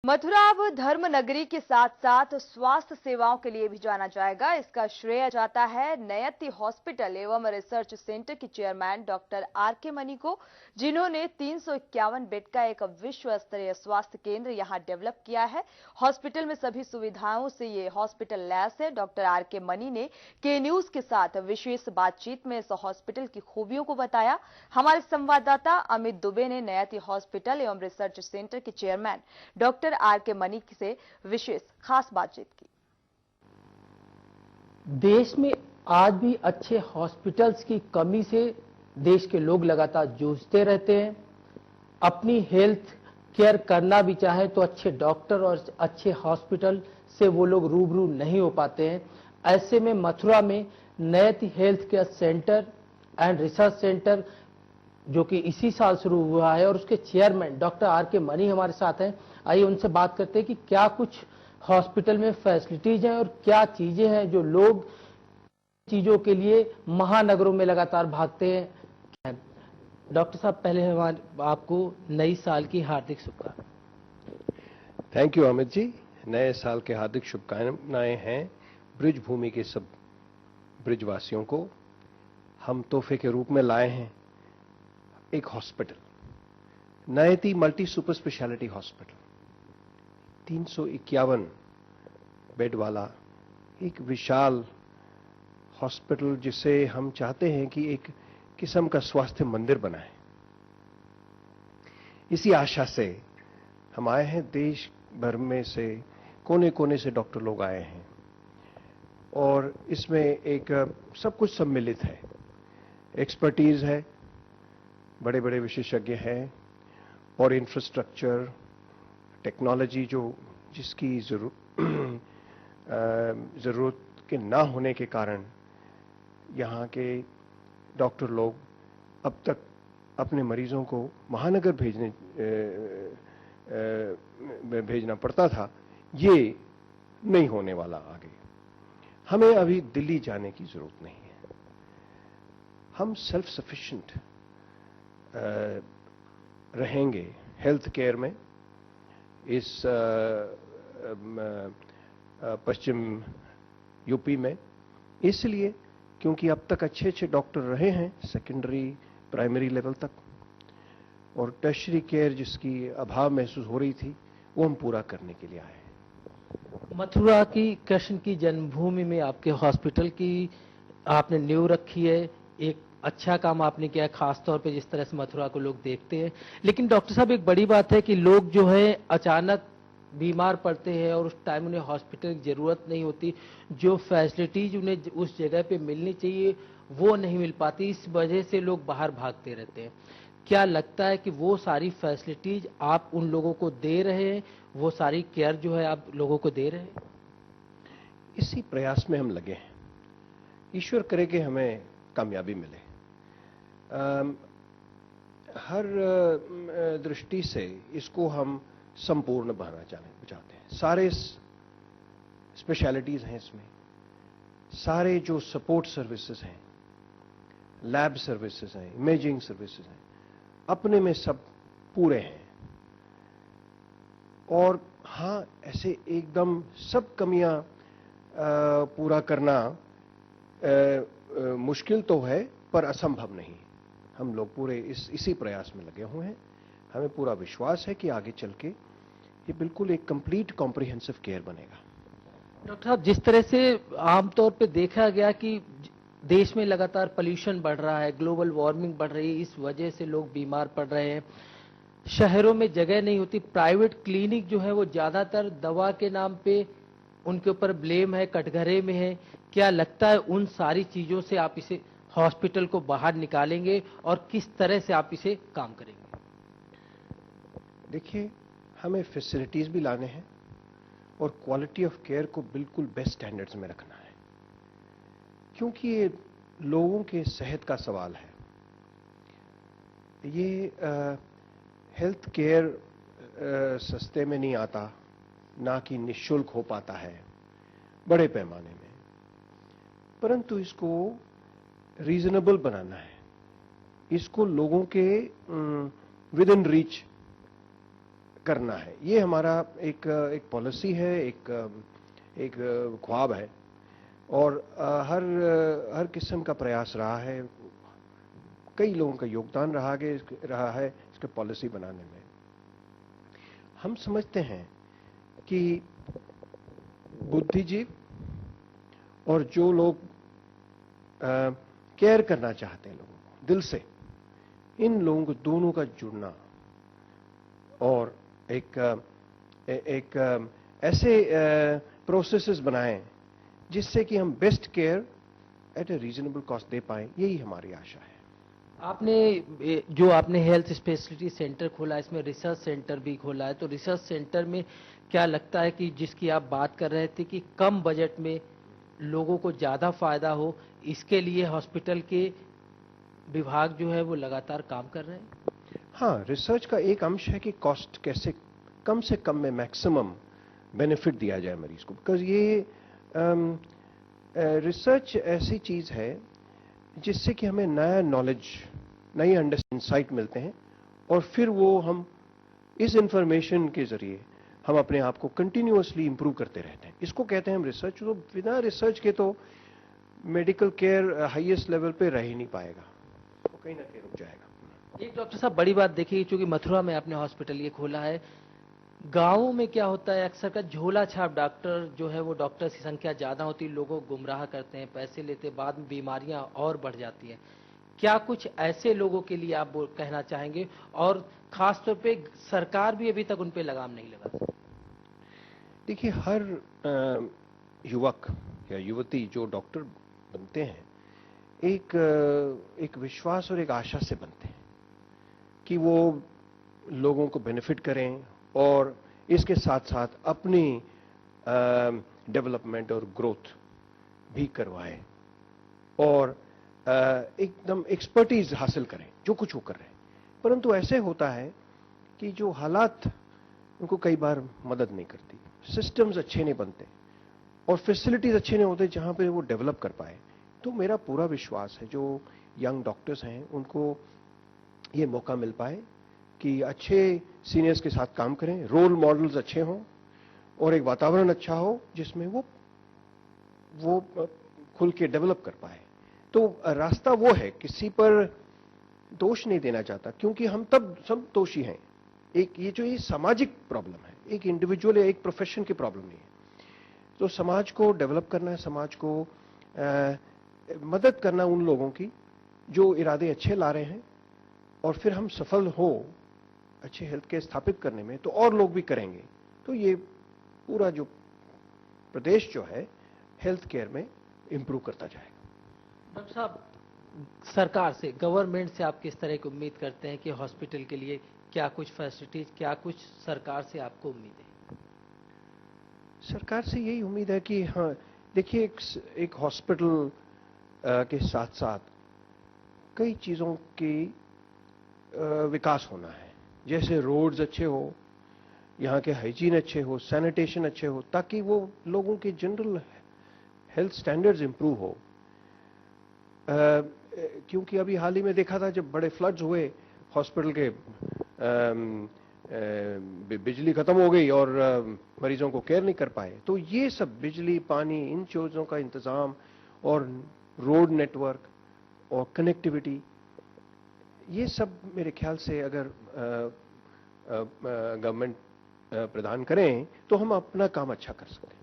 मथुरा अब धर्म नगरी के साथ साथ स्वास्थ्य सेवाओं के लिए भी जाना जाएगा। इसका श्रेय जाता है नयति हॉस्पिटल एवं रिसर्च सेंटर के चेयरमैन डॉक्टर आर.के. मनी को, जिन्होंने 351 बेड का एक विश्व स्तरीय स्वास्थ्य केंद्र यहां डेवलप किया है। हॉस्पिटल में सभी सुविधाओं से ये हॉस्पिटल लैस है। Doctor R K. मनी ने के न्यूज के साथ विशेष बातचीत में इस हॉस्पिटल की खूबियों को बताया। हमारे संवाददाता अमित दुबे ने नयति हॉस्पिटल एवं रिसर्च सेंटर के चेयरमैन डॉक्टर आर.के. मनी से विशेष खास बातचीत की। देश में आज भी अच्छे हॉस्पिटल्स की कमी से देश के लोग लगातार जूझते रहते हैं। अपनी हेल्थ केयर करना भी चाहे तो अच्छे डॉक्टर और अच्छे हॉस्पिटल से वो लोग रूबरू नहीं हो पाते हैं। ऐसे में मथुरा में नयति health care centre and research centre जो कि इसी साल शुरू हुआ है और उसके चेयरमैन डॉक्टर आर.के. मनी हमारे साथ हैं। आइए उनसे बात करते हैं कि क्या कुछ हॉस्पिटल में फैसिलिटीज हैं और क्या चीजें हैं जो लोग चीजों के लिए महानगरों में लगातार भागते हैं। डॉक्टर साहब, पहले हमारे आपको नई साल की हार्दिक शुभकामनाएं। Thank you Amit ji. नए साल के हार्दिक शुभकामनाएं हैं ब्रिज भूमि के सब ब्रिजवासियों को। हम तोहफे के रूप में लाए हैं एक हॉस्पिटल, नयति multi super speciality hospital, 351 bed वाला एक विशाल हॉस्पिटल, जिसे हम चाहते हैं कि एक किस्म का स्वास्थ्य मंदिर बनाए। इसी आशा से हम आए हैं। देश भर में से कोने कोने से डॉक्टर लोग आए हैं और इसमें एक सब कुछ सम्मिलित है। एक्सपर्टीज है, बड़े बड़े विशेषज्ञ हैं और इंफ्रास्ट्रक्चर, टेक्नोलॉजी जो जिसकी जरूरत के ना होने के कारण यहाँ के डॉक्टर लोग अब तक अपने मरीजों को महानगर भेजना पड़ता था, ये नहीं होने वाला आगे। हमें अभी दिल्ली जाने की जरूरत नहीं है। हम सेल्फ सफिशिएंट रहेंगे हेल्थ केयर में इस पश्चिम यूपी में, इसलिए क्योंकि अब तक अच्छे अच्छे डॉक्टर रहे हैं सेकेंडरी प्राइमरी लेवल तक, और टर्शरी केयर जिसकी अभाव महसूस हो रही थी वो हम पूरा करने के लिए आए हैं। मथुरा की कृष्ण की जन्मभूमि में आपके हॉस्पिटल की आपने नींव रखी है। एक अच्छा काम आपने किया है, खासतौर पे जिस तरह से मथुरा को लोग देखते हैं। लेकिन डॉक्टर साहब, एक बड़ी बात है कि लोग जो है अचानक बीमार पड़ते हैं और उस टाइम उन्हें हॉस्पिटल की जरूरत नहीं होती। जो फैसिलिटीज उन्हें उस जगह पे मिलनी चाहिए वो नहीं मिल पाती। इस वजह से लोग बाहर भागते रहते हैं। क्या लगता है कि वो सारी फैसिलिटीज आप उन लोगों को दे रहे हैं, वो सारी केयर जो है आप लोगों को दे रहे हैं? इसी प्रयास में हम लगे हैं। ईश्वर करे कि हमें कामयाबी मिले। हर दृष्टि से इसको हम संपूर्ण बनाना चाहते हैं। सारे स्पेशलिटीज हैं इसमें, सारे जो सपोर्ट सर्विसेज हैं, लैब सर्विसेज हैं, इमेजिंग सर्विसेज हैं, अपने में सब पूरे हैं। और हाँ, ऐसे एकदम सब कमियां पूरा करना मुश्किल तो है पर असंभव नहीं। हम लोग पूरे इसी प्रयास में लगे हुए हैं। हमें पूरा विश्वास है कि आगे चल के ये बिल्कुल एक कंप्लीट कॉम्प्रिहेंसिव केयर बनेगा। डॉक्टर साहब, जिस तरह से आमतौर पे देखा गया कि देश में लगातार पोल्यूशन बढ़ रहा है, ग्लोबल वार्मिंग बढ़ रही है, इस वजह से लोग बीमार पड़ रहे हैं। शहरों में जगह नहीं होती। प्राइवेट क्लिनिक जो है वो ज्यादातर दवा के नाम पे उनके ऊपर ब्लेम है, कटघरे में है। क्या लगता है उन सारी चीजों से आप इसे हॉस्पिटल को बाहर निकालेंगे और किस तरह से आप इसे काम करेंगे? देखिए, हमें फैसिलिटीज भी लाने हैं और क्वालिटी ऑफ केयर को बिल्कुल बेस्ट स्टैंडर्ड्स में रखना है, क्योंकि ये लोगों के सेहत का सवाल है। ये हेल्थ केयर सस्ते में नहीं आता, ना कि निःशुल्क हो पाता है बड़े पैमाने में, परंतु इसको रीजनेबल बनाना है। इसको लोगों के विद इन रीच करना है। ये हमारा एक पॉलिसी है, एक ख्वाब है और हर किस्म का प्रयास रहा है, कई लोगों का योगदान रहा है इसके पॉलिसी बनाने में। हम समझते हैं कि बुद्धिजीव और जो लोग केयर करना चाहते हैं लोगों को दिल से, इन लोगों को दोनों का जुड़ना और एक ऐसे प्रोसेसेस बनाएं जिससे कि हम best care at a reasonable cost दे पाएं, यही हमारी आशा है। आपने हेल्थ स्पेशलिटी सेंटर खोला, इसमें रिसर्च सेंटर भी खोला है, तो रिसर्च सेंटर में क्या लगता है कि जिसकी आप बात कर रहे थे कि कम बजट में लोगों को ज्यादा फायदा हो, इसके लिए हॉस्पिटल के विभाग जो है वो लगातार काम कर रहे हैं? हाँ, रिसर्च का एक अंश है कि कॉस्ट कैसे कम से कम में मैक्सिमम बेनिफिट दिया जाए मरीज को, बिकॉज ये रिसर्च ऐसी चीज है जिससे कि हमें नया नॉलेज, नई इंसाइट मिलते हैं और फिर वो हम इस इंफॉर्मेशन के जरिए हम अपने आप को कंटिन्यूअसली इंप्रूव करते रहते हैं। इसको कहते हैं हम रिसर्च। तो बिना रिसर्च के तो मेडिकल केयर हाईएस्ट लेवल पे रह ही नहीं पाएगा, तो कहीं ना कहीं रुक जाएगा। एक डॉक्टर साहब बड़ी बात देखिए, चूंकि मथुरा में आपने हॉस्पिटल ये खोला है, गांवों में क्या होता है अक्सर का झोला छाप डॉक्टर जो है वो डॉक्टर की संख्या ज्यादा होती है, लोगों को गुमराह करते हैं, पैसे लेते, बाद में बीमारियां और बढ़ जाती हैं। क्या कुछ ऐसे लोगों के लिए आप कहना चाहेंगे, और खासतौर पे सरकार भी अभी तक उन पे लगाम नहीं लगा? देखिए, हर युवक या युवती जो डॉक्टर बनते हैं एक विश्वास और एक आशा से बनते हैं कि वो लोगों को बेनिफिट करें और इसके साथ साथ अपनी डेवलपमेंट और ग्रोथ भी करवाएं और एकदम एक्सपर्टीज हासिल करें जो कुछ वो कर रहे हैं। परंतु ऐसे होता है कि जो हालात उनको कई बार मदद नहीं करती, सिस्टम्स अच्छे नहीं बनते और फैसिलिटीज अच्छे नहीं होते जहां पे वो डेवलप कर पाए। तो मेरा पूरा विश्वास है जो यंग डॉक्टर्स हैं उनको ये मौका मिल पाए कि अच्छे सीनियर्स के साथ काम करें, रोल मॉडल्स अच्छे हों और एक वातावरण अच्छा हो जिसमें वो खुल के डेवलप कर पाए। तो रास्ता वो है, किसी पर दोष नहीं देना चाहता क्योंकि हम तब सब दोषी हैं। एक ये सामाजिक प्रॉब्लम है, एक इंडिविजुअल या एक प्रोफेशन की प्रॉब्लम नहीं है। तो समाज को डेवलप करना है, समाज को मदद करना उन लोगों की जो इरादे अच्छे ला रहे हैं और फिर हम सफल हो अच्छे हेल्थ केयर स्थापित करने में तो और लोग भी करेंगे। तो ये पूरा जो प्रदेश जो है हेल्थ केयर में इंप्रूव करता जाएगा। डॉक्टर साहब, सरकार से, गवर्नमेंट से आप किस तरह की उम्मीद करते हैं कि हॉस्पिटल के लिए क्या कुछ फैसिलिटीज, क्या कुछ सरकार से आपको उम्मीद है? सरकार से यही उम्मीद है कि हाँ, देखिए, एक हॉस्पिटल के साथ साथ कई चीजों की विकास होना है, जैसे रोड्स अच्छे हो, यहाँ के हाइजीन अच्छे हो, सैनिटेशन अच्छे हो, ताकि वो लोगों के जनरल हेल्थ स्टैंडर्ड्स इंप्रूव हो। क्योंकि अभी हाल ही में देखा था जब बड़े फ्लड्स हुए, हॉस्पिटल के बिजली खत्म हो गई और मरीजों को केयर नहीं कर पाए। तो ये सब बिजली, पानी, इन चीजों का इंतजाम और रोड नेटवर्क और कनेक्टिविटी, ये सब मेरे ख्याल से अगर गवर्नमेंट प्रदान करें तो हम अपना काम अच्छा कर सकते हैं।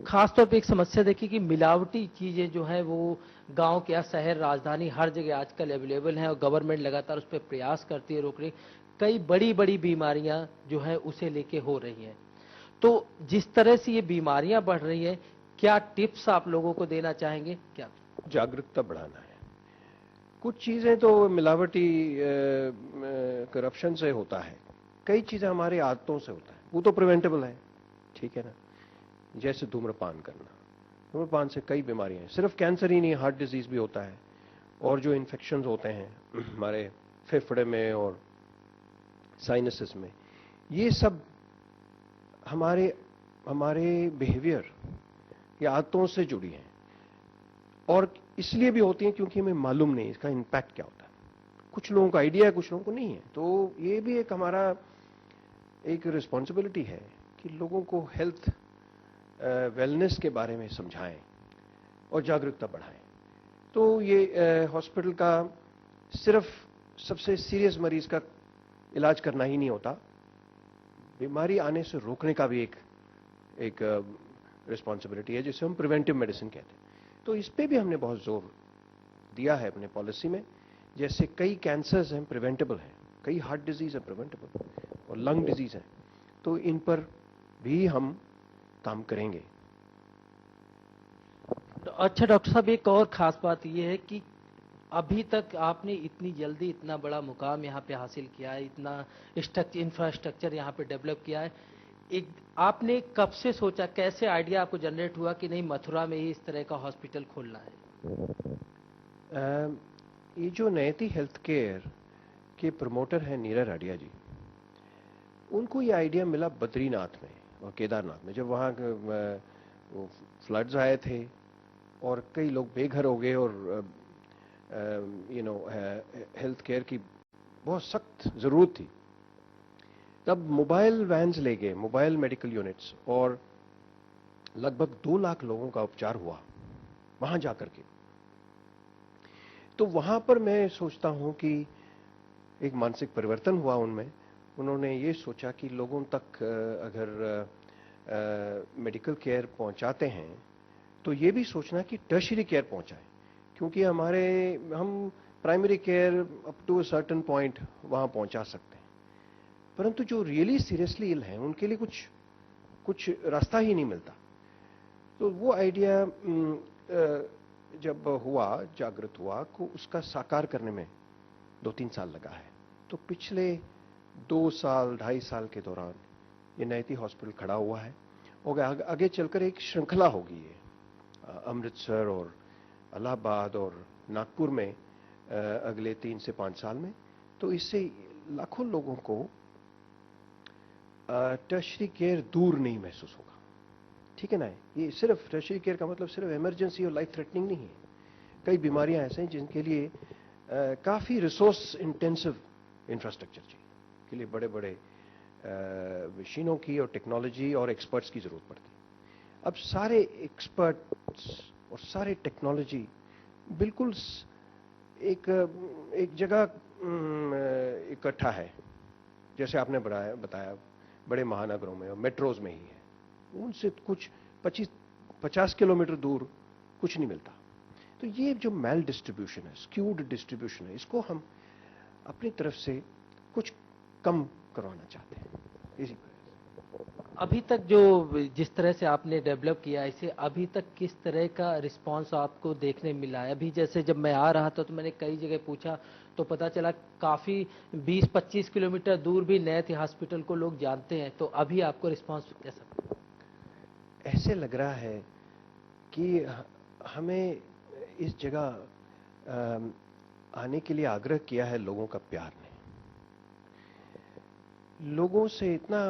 खासतौर पे एक समस्या देखिए कि मिलावटी चीजें जो है वो गांव के या शहर, राजधानी, हर जगह आजकल अवेलेबल हैं और गवर्नमेंट लगातार उस पर प्रयास करती है रोकने। कई बड़ी बड़ी बीमारियां जो है उसे लेके हो रही हैं। तो जिस तरह से ये बीमारियां बढ़ रही हैं, क्या टिप्स आप लोगों को देना चाहेंगे? क्या जागरूकता बढ़ाना है। कुछ चीजें तो मिलावटी करप्शन से होता है, कई चीजें हमारी आदतों से होता है, वो तो प्रिवेंटेबल है, ठीक है ना। जैसे धूम्रपान करना, धूम्रपान से कई बीमारियां हैं, सिर्फ कैंसर ही नहीं, हार्ट डिजीज भी होता है और जो इन्फेक्शंस होते हैं हमारे फेफड़े में और साइनसेस में, ये सब हमारे बिहेवियर या आदतों से जुड़ी हैं और इसलिए भी होती हैं क्योंकि हमें मालूम नहीं इसका इम्पैक्ट क्या होता है। कुछ लोगों का आइडिया है, कुछ लोगों को नहीं है। तो ये भी एक हमारा एक रिस्पॉन्सिबिलिटी है कि लोगों को हेल्थ वेलनेस के बारे में समझाएं और जागरूकता बढ़ाएं। तो ये हॉस्पिटल का सिर्फ सबसे सीरियस मरीज का इलाज करना ही नहीं होता, बीमारी आने से रोकने का भी एक रिस्पॉन्सिबिलिटी है, जिसे हम प्रिवेंटिव मेडिसिन कहते हैं। तो इस पे भी हमने बहुत जोर दिया है अपने पॉलिसी में। जैसे कई कैंसर्स हैं प्रिवेंटेबल हैं, कई हार्ट डिजीज है प्रिवेंटेबल, और लंग डिजीज है, तो इन पर भी हम काम करेंगे। अच्छा डॉक्टर साहब, एक और खास बात यह है कि अभी तक आपने इतनी जल्दी इतना बड़ा मुकाम यहाँ पे हासिल किया है, इतना इंफ्रास्ट्रक्चर यहाँ पे डेवलप किया है। एक आपने कब से सोचा, कैसे आइडिया आपको जनरेट हुआ कि नहीं मथुरा में ही इस तरह का हॉस्पिटल खोलना है? ये जो नयति हेल्थ केयर के प्रमोटर हैं नीरज राडिया जी, उनको ये आइडिया मिला बद्रीनाथ में और केदारनाथ में, जब वहाँ फ्लड्स आए थे और कई लोग बेघर हो गए और हेल्थ केयर की बहुत सख्त जरूरत थी। तब मोबाइल वैन्स ले गए, मोबाइल मेडिकल यूनिट्स, और लगभग 2 लाख लोगों का उपचार हुआ वहां जाकर के। तो वहां पर मैं सोचता हूं कि एक मानसिक परिवर्तन हुआ उनमें। उन्होंने ये सोचा कि लोगों तक अगर मेडिकल केयर पहुंचाते हैं तो ये भी सोचना कि टर्शियरी केयर पहुंचाएं, क्योंकि हम primary care up to a certain point वहां पहुंचा सकते हैं, परंतु जो रियली सीरियसली इल हैं उनके लिए कुछ रास्ता ही नहीं मिलता। तो वो आइडिया जब जागृत हुआ को उसका साकार करने में 2-3 साल लगा है। तो पिछले 2 साल 2.5 साल के दौरान ये नयति हॉस्पिटल खड़ा हुआ है, और आगे चलकर एक श्रृंखला होगी। ये अमृतसर और इलाहाबाद और नागपुर में अगले 3 से 5 साल में। तो इससे लाखों लोगों को टर्शियरी केयर दूर नहीं महसूस होगा। ठीक है ना? ये सिर्फ टर्शियरी केयर का मतलब सिर्फ इमरजेंसी और लाइफ थ्रेटनिंग नहीं है। कई बीमारियां ऐसे हैं जिनके लिए काफी रिसोर्स इंटेंसिव इंफ्रास्ट्रक्चर चाहिए, के लिए बड़े बड़े मशीनों की और टेक्नोलॉजी और एक्सपर्ट्स की जरूरत पड़ती है। अब सारे एक्सपर्ट्स और सारे टेक्नोलॉजी बिल्कुल एक जगह इकट्ठा है, जैसे आपने बताया बड़े महानगरों में और मेट्रोज में ही है। उनसे कुछ 50 किलोमीटर दूर कुछ नहीं मिलता। तो ये जो मैल डिस्ट्रीब्यूशन है, स्क्यूड डिस्ट्रीब्यूशन है, इसको हम अपनी तरफ से कुछ कम करवाना चाहते हैं। इसी अभी तक जो जिस तरह से आपने डेवलप किया इसे, अभी तक किस तरह का रिस्पांस आपको देखने मिला है? अभी जैसे जब मैं आ रहा था तो मैंने कई जगह पूछा तो पता चला काफी 20-25 किलोमीटर दूर भी नयति हॉस्पिटल को लोग जानते हैं। तो अभी आपको रिस्पांस कैसा? ऐसे लग रहा है कि हमें इस जगह आने के लिए आग्रह किया है लोगों का प्यार ने। लोगों से इतना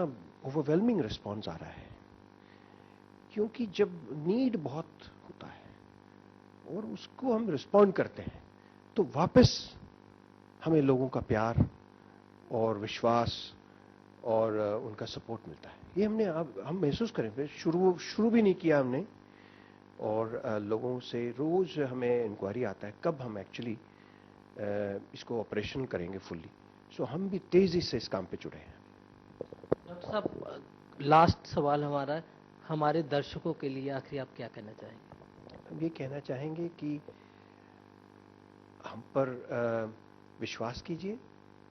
ओवरवेलमिंग रिस्पॉन्स आ रहा है, क्योंकि जब नीड बहुत होता है और उसको हम रिस्पॉन्ड करते हैं तो वापस हमें लोगों का प्यार और विश्वास और उनका सपोर्ट मिलता है। ये हम महसूस करें। शुरू भी नहीं किया हमने, और लोगों से रोज हमें इंक्वायरी आता है कब हम एक्चुअली इसको ऑपरेशन करेंगे फुल्ली। सो हम भी तेजी से इस काम पे जुड़े हैं। डॉक्टर साहब, लास्ट सवाल हमारा, हमारे दर्शकों के लिए आखिरी आप क्या कहना चाहेंगे? हम ये कहना चाहेंगे कि हम पर विश्वास कीजिए,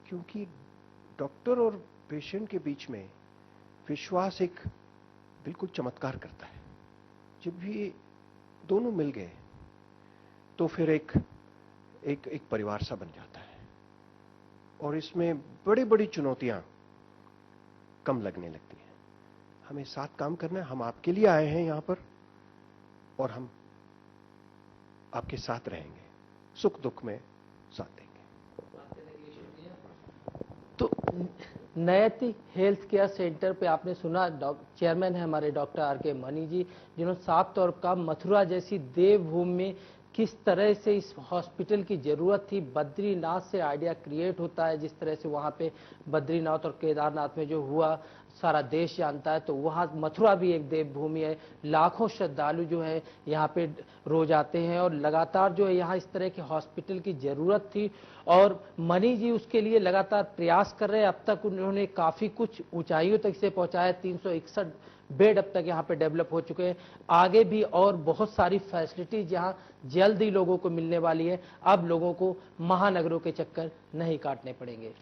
क्योंकि डॉक्टर और पेशेंट के बीच में विश्वास एक बिल्कुल चमत्कार करता है। जब ये दोनों मिल गए तो फिर एक परिवार सा बन जाता है, और इसमें बड़ी बड़ी चुनौतियां कम लगने लगती हैं। हमें साथ काम करना है। हम आपके लिए आए हैं यहां पर, और हम आपके साथ रहेंगे, सुख दुख में साथ देंगे। तो नयति हेल्थ केयर सेंटर पे आपने सुना, चेयरमैन है हमारे डॉक्टर आर के मनी जी, जिन्होंने साफ तौर का मथुरा जैसी देवभूमि में किस तरह से इस हॉस्पिटल की जरूरत थी। बद्रीनाथ से आइडिया क्रिएट होता है, जिस तरह से वहां पे बद्रीनाथ और केदारनाथ में जो हुआ सारा देश जानता है। तो वहां मथुरा भी एक देवभूमि है, लाखों श्रद्धालु जो है यहाँ पे रोज आते हैं और लगातार जो है यहाँ इस तरह के हॉस्पिटल की जरूरत थी और मनी जी उसके लिए लगातार प्रयास कर रहे हैं। अब तक उन्होंने काफी कुछ ऊंचाइयों तक से पहुंचाया, 361 बेड अब तक यहाँ पे डेवलप हो चुके हैं। आगे भी और बहुत सारी फैसिलिटीज यहाँ जल्द ही लोगों को मिलने वाली है। अब लोगों को महानगरों के चक्कर नहीं काटने पड़ेंगे।